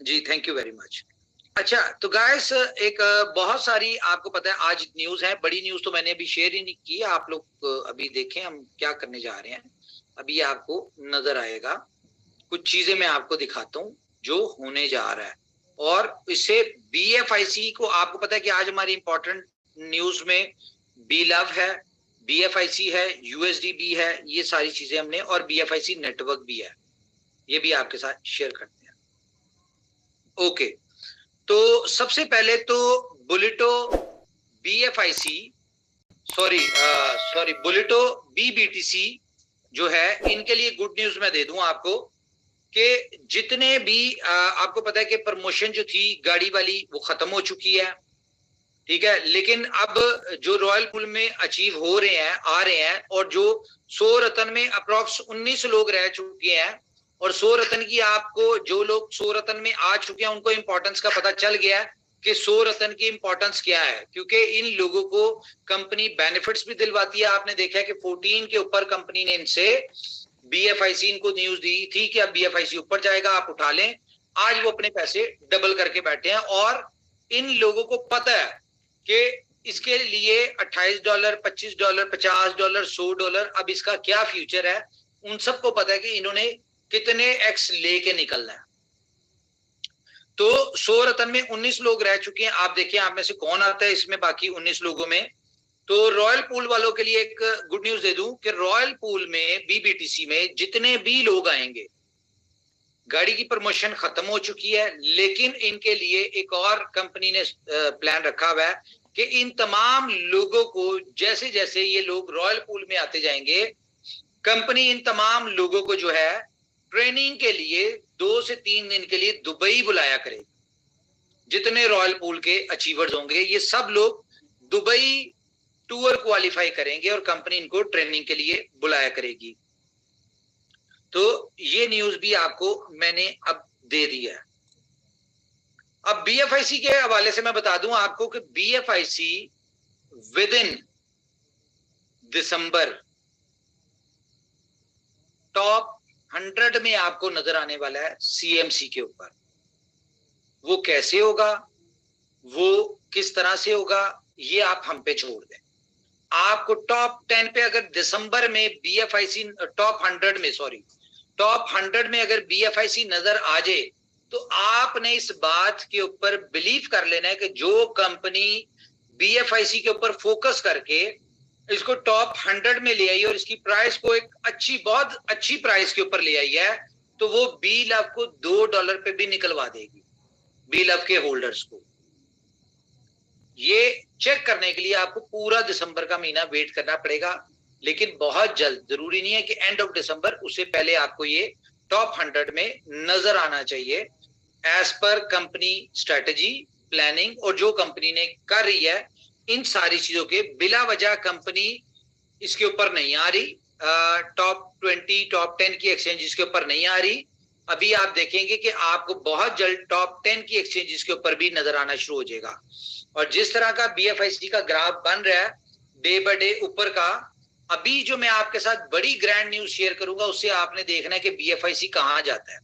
Ji, thank you very much. अच्छा, तो guys एक बहुत सारी आपको पता है आज न्यूज़ है, बड़ी न्यूज़ तो मैंने अभी शेयर ही नहीं की है, आप लोग अभी देखें हम क्या करने जा रहे हैं। अभी आपको नज़र आएगा, कुछ चीज़ें मैं आपको दिखाता हूँ, जो होने जा रहा है और इससे बीएफआईसी को आपको पता है कि आज हमारी इम्पोर्टेंट न्यूज़ में बीलव है, बीएफआईसी है, यूएसडीबी है, ये सारी चीज़ें हमने और बीएफआईसी नेटवर्क भी है। ये भी आपके साथ शेयर करते हैं। ओके। तो सबसे पहले तो बुलेटो बीएफआईसी सॉरी बुलेटो बीबीटीसी जो है इनके लिए गुड न्यूज मैं दे दूं आपको कि जितने भी आपको पता है कि प्रमोशन जो थी गाड़ी वाली वो खत्म हो चुकी है, ठीक है। लेकिन अब जो रॉयल पुल में अचीव हो रहे हैं आ रहे हैं और जो 100 रतन में अप्रोक्स 19 लोग रह चुके हैं और 100 रतन की आपको जो लोग 100 रतन में आ चुके हैं उनको इंपॉर्टेंस का पता चल गया है कि 100 रतन की इंपॉर्टेंस क्या है, क्योंकि इन लोगों को कंपनी बेनिफिट्स भी दिलवाती है। आपने देखा है कि 14 के ऊपर कंपनी ने इनसे बीएफआईसी इनको न्यूज दी थी कि अब बीएफआईसी ऊपर जाएगा, आप उठा लें। आज वो अपने पैसे डबल करके बैठे हैं और इन लोगों को पता है कि इसके लिए $28, $25, $50, $100 अब इसका क्या फ्यूचर है। उन सबको पता है कि इन्होंने कितने एक्स लेके निकलना है। तो 100 रतन में 19 लोग रह चुके हैं। आप देखिए आप में से कौन आता है इसमें बाकी 19 लोगों में। तो रॉयल पूल वालों के लिए एक गुड न्यूज दे दूं कि रॉयल पूल में बीबीटीसी में जितने भी लोग आएंगे, गाड़ी की प्रमोशन खत्म हो चुकी है, लेकिन इनके लिए एक और कंपनी ने प्लान रखा हुआ है कि इन तमाम लोगों को जैसे जैसे ये लोग रॉयल पूल में आते जाएंगे, कंपनी इन तमाम लोगों को जो है ट्रेनिंग के लिए 2 से 3 दिन के लिए दुबई बुलाया करेगी। जितने रॉयल पूल के अचीवर्स होंगे ये सब लोग दुबई टूर क्वालिफाई करेंगे और कंपनी इनको ट्रेनिंग के लिए बुलाया करेगी। तो ये न्यूज भी आपको मैंने अब दे दिया है। अब बीएफआईसी के हवाले से मैं बता दूं आपको कि बीएफआईसी विद इन दिसंबर टॉप 100 में आपको नजर आने वाला है सीएमसी के ऊपर। वो कैसे होगा, वो किस तरह से होगा, ये आप हम पे छोड़ दें। आपको टॉप 10 पे अगर दिसंबर में बीएफआईसी टॉप 100 में अगर बीएफआईसी नजर आ जाए तो आपने इस बात के ऊपर बिलीव कर लेना है कि जो कंपनी बीएफआईसी के ऊपर फोकस करके इसको टॉप 100 में ले आई और इसकी प्राइस को एक बहुत अच्छी प्राइस के ऊपर ले आई है, तो वो बी लव को $2 पे भी निकलवा देगी, बी लव के होल्डर्स को। ये चेक करने के लिए आपको पूरा दिसंबर का महीना वेट करना पड़ेगा, लेकिन बहुत जल्द, जरूरी नहीं है कि एंड ऑफ दिसंबर, उससे पहले आपको ये टॉप 100 में नजर आना चाहिए as per company strategy planning और जो कंपनी ने कर रही है इन सारी चीजों के। बिला वजह कंपनी इसके ऊपर नहीं आ रही, टॉप 20 टॉप 10 की एक्सचेंजेस के ऊपर नहीं आ रही। अभी आप देखेंगे कि आपको बहुत जल्द टॉप 10 की एक्सचेंजेस के ऊपर भी नजर आना शुरू हो जाएगा। और जिस तरह का बीएफआईसी का ग्राफ बन रहा है डे बाय डे ऊपर का, अभी जो मैं आपके साथ बड़ी ग्रैंड न्यूज शेयर करूंगा उससे आपने देखना है कि बीएफआईसी कहां जाता है।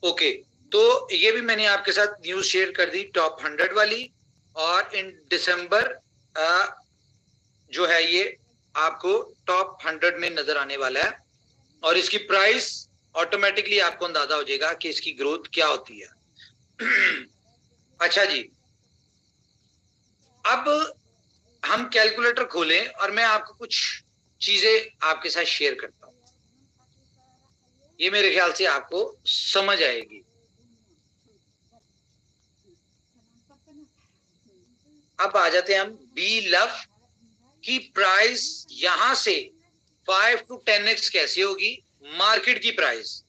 ओके, तो ये भी मैंने आपके साथ न्यूज शेयर कर दी टॉप 100 वाली। और इन दिसंबर जो है ये आपको टॉप 100 में नजर आने वाला है और इसकी प्राइस ऑटोमेटिकली आपको अंदाजा हो जाएगा कि इसकी ग्रोथ क्या होती है। अच्छा जी, अब हम कैलकुलेटर खोलें और मैं आपको कुछ चीजें आपके साथ शेयर करता हूं, ये मेरे ख्याल से आपको समझ आएगी। अब आ जाते हैं हम बी लव की प्राइस यहां से 5 to 10x कैसे होगी मार्केट की प्राइस,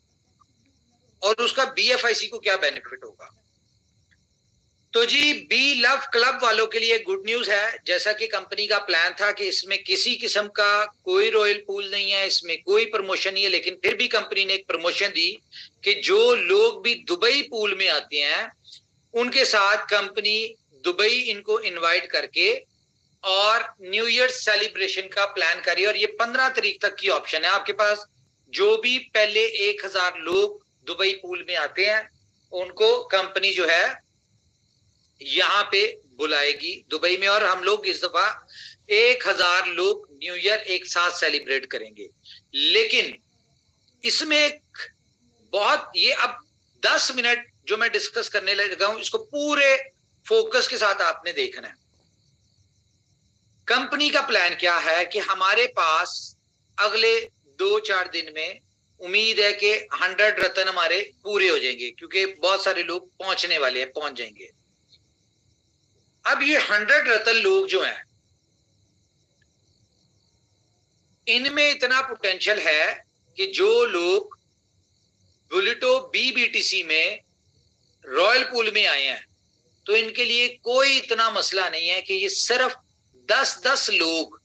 और उसका बीएफआईसी को क्या बेनिफिट होगा। तो जी बी लव क्लब वालों के लिए गुड न्यूज है, जैसा कि कंपनी का प्लान था कि इसमें किसी किस्म का कोई रॉयल पूल नहीं है, इसमें कोई प्रमोशन नहीं है, लेकिन फिर भी कंपनी ने एक प्रमोशन दी कि जो लोग भी दुबई पूल में आते हैं उनके साथ कंपनी दुबई इनको इनवाइट करके और न्यू ईयर सेलिब्रेशन का प्लान करिए। और ये 15 तारीख तक की ऑप्शन है आपके पास। जो भी पहले 1000 लोग दुबई पूल में आते हैं उनको कंपनी जो है यहां पे बुलाएगी दुबई में, और हम लोग इस दफा 1000 लोग न्यू ईयर एक साथ सेलिब्रेट करेंगे। लेकिन इसमें एक बहुत, ये अब 10 मिनट जो मैं डिस्कस करने लगा हूं, इसको पूरे फोकस के साथ आपने देखना है। कंपनी का प्लान क्या है कि हमारे पास अगले 2-4 दिन में उम्मीद है कि 100 रतन हमारे पूरे हो जाएंगे, क्योंकि बहुत सारे लोग पहुंचने वाले हैं, पहुंच जाएंगे। अब ये 100 रतन लोग जो हैं, इनमें इतना पोटेंशियल है कि जो लोग बुलेटो BBTC में रॉयल पूल में आए हैं, तो इनके लिए कोई इतना मसला नहीं है कि ये सिर्फ 10-10 लोग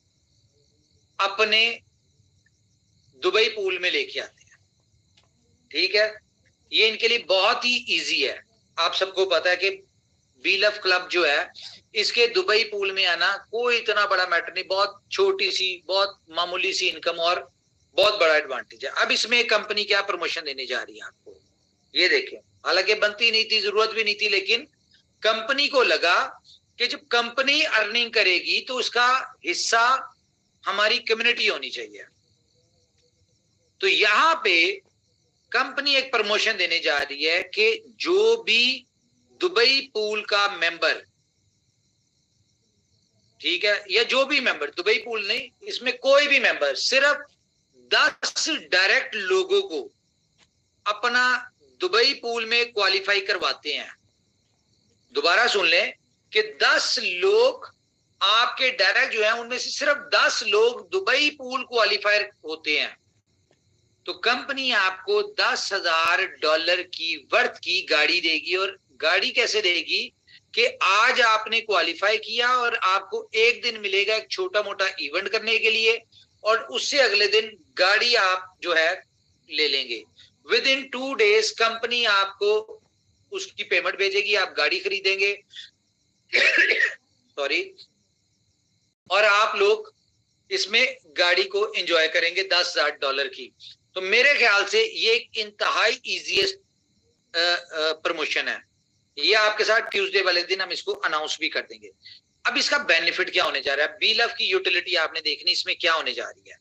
अपने दुबई पूल में लेके आते हैं। ठीक है, ये इनके लिए बहुत ही इजी है। आप सबको पता है कि बीलफ क्लब जो है, इसके दुबई पूल में आना कोई इतना बड़ा मैटर नहीं, बहुत छोटी सी, बहुत मामूली सी इनकम और बहुत बड़ा एडवांटेज है। अब इसमें कंपनी क्या प्रमोशन देने जा रही है आपको, ये देखें। हालांकि बनती नहीं थी, जरूरत भी नहीं थी, लेकिन कंपनी को लगा कि जब कंपनी अर्निंग करेगी तो उसका हिस्सा हमारी कम्युनिटी होनी चाहिए। तो यहां पे कंपनी एक प्रमोशन देने जा रही है कि जो भी दुबई पूल का मेंबर, ठीक है, या जो भी मेंबर, दुबई पूल नहीं, इसमें कोई भी मेंबर सिर्फ 10 डायरेक्ट लोगों को अपना दुबई पूल में क्वालिफाई करवाते हैं। दोबारा सुन लें कि 10 लोग आपके डायरेक्ट जो है, उनमें से सिर्फ 10 लोग दुबई पूल क्वालिफायर होते हैं, तो कंपनी आपको $10,000 की वर्थ की गाड़ी देगी। और गाड़ी कैसे देगी कि आज आपने क्वालिफाई किया और आपको एक दिन मिलेगा एक छोटा मोटा इवेंट करने के लिए, और उससे अगले दिन गाड़ी आप जो है ले लेंगे। विद इन 2 days कंपनी आपको उसकी पेमेंट भेजेगी, आप गाड़ी खरीदेंगे सॉरी, और आप लोग इसमें गाड़ी को एंजॉय करेंगे $10,000 की। तो मेरे ख्याल से ये एक इंतहाई इजीएस्ट प्रमोशन है। ये आपके साथ ट्यूसडे वाले दिन हम इसको अनाउंस भी कर देंगे। अब इसका बेनिफिट क्या होने जा रहा है, बीलफ की यूटिलिटी आपने देखनी, इसमें क्या होने जा रही है।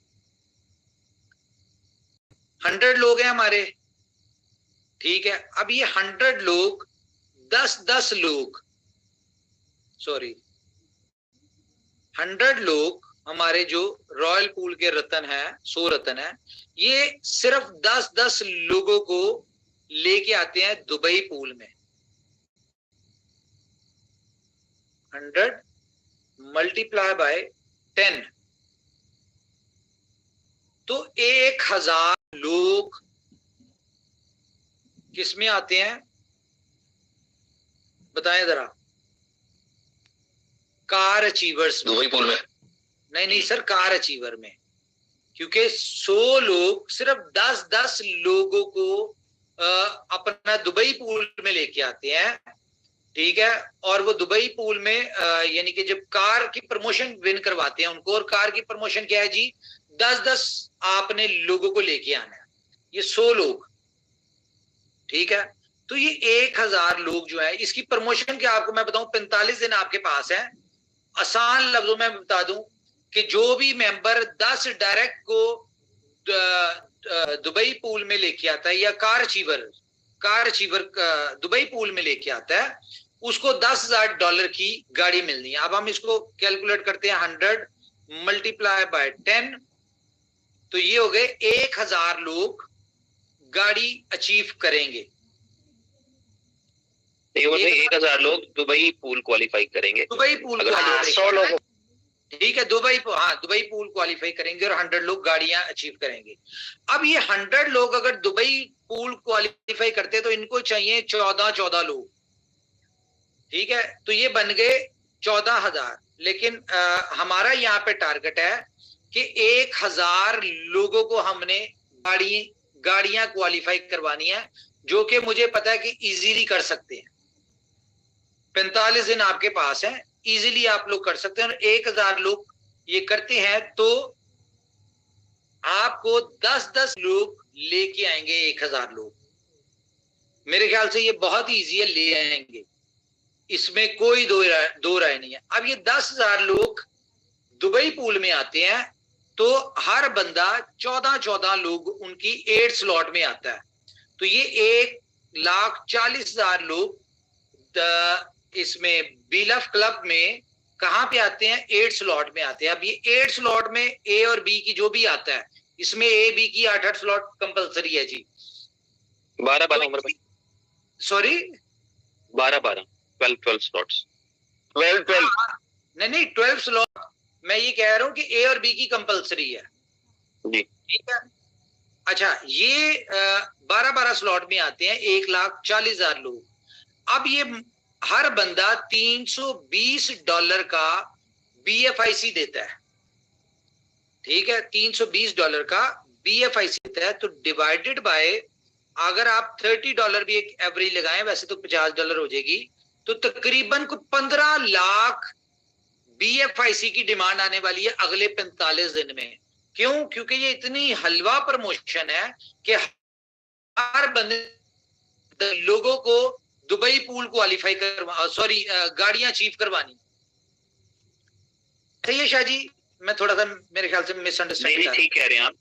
100 लोग हैं हमारे, ठीक है। अब ये 100 लोग 10-10 लोग, सॉरी 100 लोग हमारे जो रॉयल पूल के रतन है, 100 रतन है, ये सिर्फ 10-10 लोगों को लेके आते हैं दुबई पूल में। 100 मल्टीप्लाई बाय 10, तो 1000 लोग किसमें आते हैं बताएं जरा, कार अचीवर्स में। दुबई पूल में नहीं सर, कार अचीवर में, क्योंकि 100 लोग सिर्फ 10-10 लोगों को अपना दुबई पूल में लेके आते हैं, ठीक है। और वो दुबई पूल में यानी कि जब कार की प्रमोशन विन करवाते हैं उनको, और कार की प्रमोशन क्या है जी, 10-10 आपने लोगों को लेके आना है, ये 100 लोग, ठीक है। तो ये 1000 लोग जो है, इसकी प्रमोशन क्या आपको मैं बताऊं, 45 दिन आपके पास है। आसान लफ्जों में बता दूं कि जो भी मेंबर 10 डायरेक्ट को दुबई पूल में लेके आता है, या कार अचीवर दुबई पूल में लेके आता है, उसको $10,000 की गाड़ी मिलनी है। अब हम इसको कैलकुलेट करते हैं, 100 मल्टीप्लाई बाय 10, तो ये हो गए 1000 लोग गाड़ी अचीव करेंगे। 1000 लोग दुबई पूल क्वालिफाई करेंगे, दुबई पूल क्वालिफाई 100 लोग, ठीक है, दुबई पूल क्वालिफाई करेंगे, और 100 लोग गाड़ियां अचीव करेंगे। अब ये 100 लोग अगर दुबई पूल क्वालिफाई करते तो इनको चाहिए 14 लोग, ठीक है। तो ये बन गए 14,000। लेकिन हमारा यहाँ पे टारगेट है कि 1000 लोगों को हमने गाड़ियां क्वालिफाई करवानी है, जो कि मुझे पता है कि इजीली कर सकते हैं। 45 दिन आपके पास है, इजीली आप लोग कर सकते हैं। और 1000 लोग ये करते हैं तो आपको 10-10 लोग लेके आएंगे, 1000 लोग। मेरे ख्याल से ये बहुत ईजी है, ले आएंगे, इसमें कोई दो राय नहीं है। अब ये 10,000 लोग दुबई पूल में आते हैं, तो हर बंदा 14 लोग उनकी 8 स्लॉट में आता है, तो ये 1,40,000 लोग इसमें बीलफ क्लब में कहां पे आते हैं, 8 स्लॉट में आते हैं। अब ये 8 स्लॉट में ए और बी की जो भी आता है, इसमें ए बी की 8 स्लॉट कंपलसरी है जी। 12 उम्र भाई, सॉरी 12 स्लॉट्स, 12 नहीं 12 स्लॉट, मैं ये कह रहा हूं कि ए और बी की कंपलसरी है जी, ठीक है। अच्छा, ये 12 स्लॉट में आते हैं, 1,40,000 लोग। अब ये हर बंदा $320 का BFIC देता है, ठीक है, $320 का BFIC देता है, तो डिवाइडेड बाय, अगर आप $30 भी एक एवरेज लगाएं, वैसे तो $50 हो जाएगी, तो तकरीबन को 15 लाख BFIC की डिमांड आने वाली है अगले 45 दिन में। क्यों? क्योंकि ये इतनी हलवा प्रमोशन है कि हर बंदे लोगों को दुबई पूल क्वालिफाई सॉरी गाड़ियां अचीव करवानी। सही है शाह जी? मैं थोड़ा सा मेरे ख्याल से मिसअंडरस्टैंड, नहीं ठीक कह रहे हैं आप।